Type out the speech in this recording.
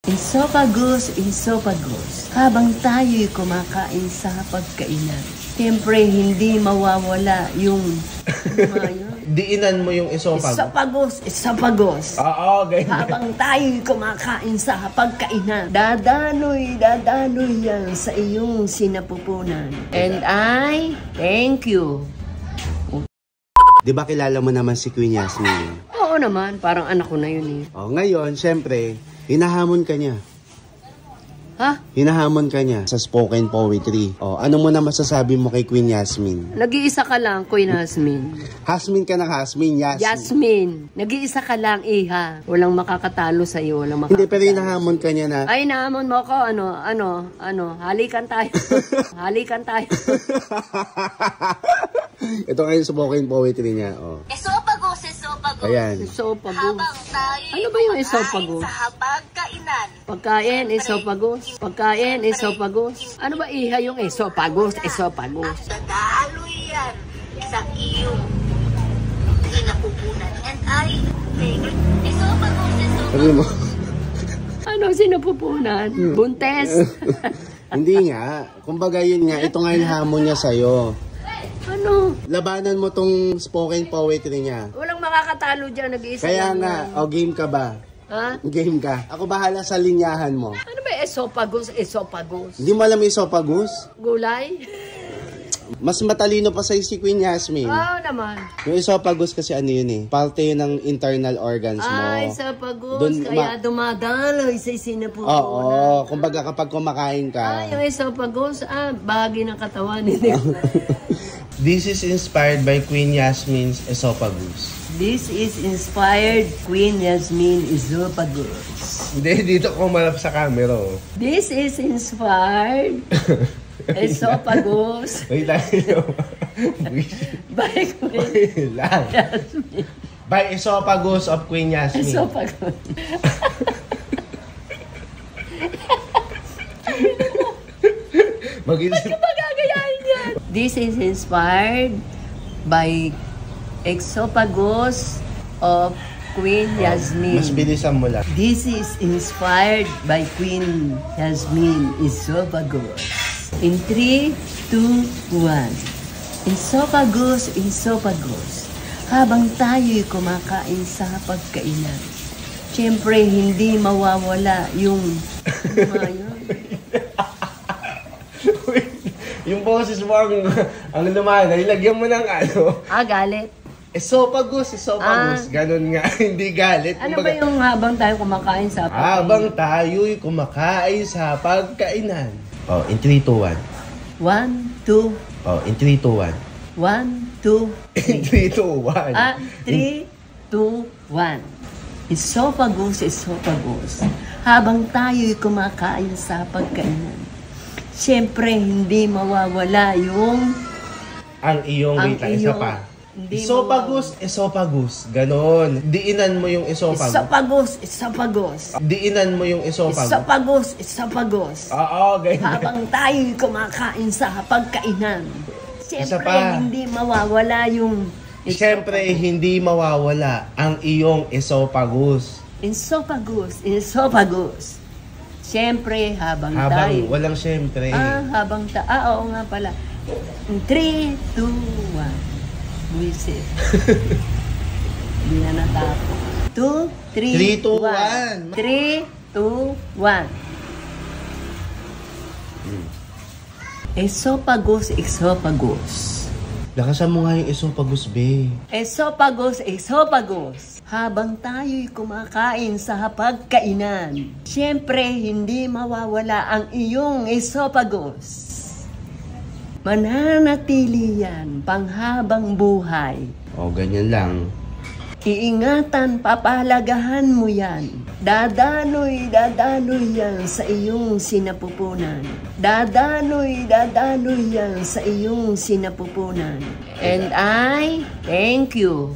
Esophagus. Habang tayo'y kumakain sa pagkainan, siyempre hindi mawawala yung diinan mo yung esophagus. Esophagus. Oo, ganyan. Habang tayo'y kumakain sa pagkainan, dadaloy yan sa iyong sinapupunan. And I thank you. Di ba kilala mo naman si Queen Yasmin? Oo naman, parang anak ko na yun eh. Oh, ngayon, syempre, hinahamon ka niya. Ha? Hinahamon ka niya sa spoken poetry. Oh, ano mo na masasabi mo kay Queen Yasmin? Nag-iisa ka lang, Queen Yasmin. Hasmin ka ng Hasmin, Yasmin. Yasmin, nag-iisa ka lang, iha. Walang makakatalo sa'yo, walang makakatalo. Hindi, pero hinahamon ka niya na... Ay, nahamon mo ko, halikan tayo. Halikan tayo. Ito ngayon spoken poetry niya. Oh. Esophagus. Ayan. Esophagus. Habang tayo Ano ba yung esophagus? sa hapagkainan. Pagkain, esophagus. Pagkain, esophagus. Ano ba iha yung esophagus? Esophagus. At dadaloy yan sa iyong sinapupunan. And I think esophagus. Sabi mo? Ano sinapupunan? Buntes. Hindi nga. Kumbaga yun nga, ito nga yung hamon niya sa'yo. Ano? Labanan mo tong spoken poetry niya. Walang makakatalo dyan, nag-iisa Kaya lang nga, yan. game ka ba? Ha? Game ka. Ako bahala sa linyahan mo. Ano ba esophagus? Esophagus. Hindi mo alam yung esophagus? Gulay? Mas matalino pa sa'yo si Queen Yasmin. Oo naman. Yung esophagus kasi ano yun eh. Parte yun ng internal organs mo. Ay, esophagus. Dun, Kaya dumadaloy sa sinapupunan. Oo, kumbaga kapag kumakain ka. Yung esophagus, bahagi ng katawan. Hindi. This is inspired by Queen Yasmin's esophagus. This is inspired Queen Yasmin Esophagus. Hindi, dito kumalap sa camera. Oh. This is inspired Esophagus Wait lang. by Queen Wait lang. Yasmin. By esophagus of Queen Yasmin. Esophagus. Mag-isip. Ba gagayahin yan? This is inspired by esophagus of Queen Yasmin. Mas bilisan mo lang. This is inspired by Queen Yasmin Esophagus. In 3, 2, 1. Esophagus. Habang tayo'y kumakain sa pagkainan, siyempre hindi mawawala yung Yung boses mo ang lumanay, lagyan mo ng ano. galit. Esophagus. Ganon nga, hindi galit. Ano ba yung habang tayo kumakain sa pagkainan? Habang tayo'y kumakain sa pagkainan. Oh, in 3, 2, 1. 1, 2, Oh, in 3, 2, 1. 1, 2, In 3, 2, 1. 3, 2, 1. Esophagus. Habang tayo'y kumakain sa pagkainan, siyempre hindi mawawala yung Ang iyong, wait lang, isa pa. Esophagus. Ganon. Diinan mo yung esophagus. Esophagus. Diinan mo yung esophagus. Esophagus. Oo, ganyan. Habang tayo'y kumakain sa pagkainan, Isa siyempre pa. hindi mawawala yung Siyempre, hindi mawawala ang iyong esophagus. esophagus. Siyempre, habang tayo. Walang siyempre. Oo nga pala. 3, 2, 1. Buisit. Hindi na natapos. 2, 3, 3, 2, 1. 3, 2, 1. Esophagus. Lakasan mo nga yung esophagus, be. Esophagus. Habang tayo'y kumakain sa hapagkainan, siyempre hindi mawawala ang iyong esophagus. Mananatili yan panghabang buhay. Oh, ganyan lang. Iingatan, papalagahan mo yan. Dadaloy yan sa iyong sinapupunan. Dadaloy yan sa iyong sinapupunan. And I thank you.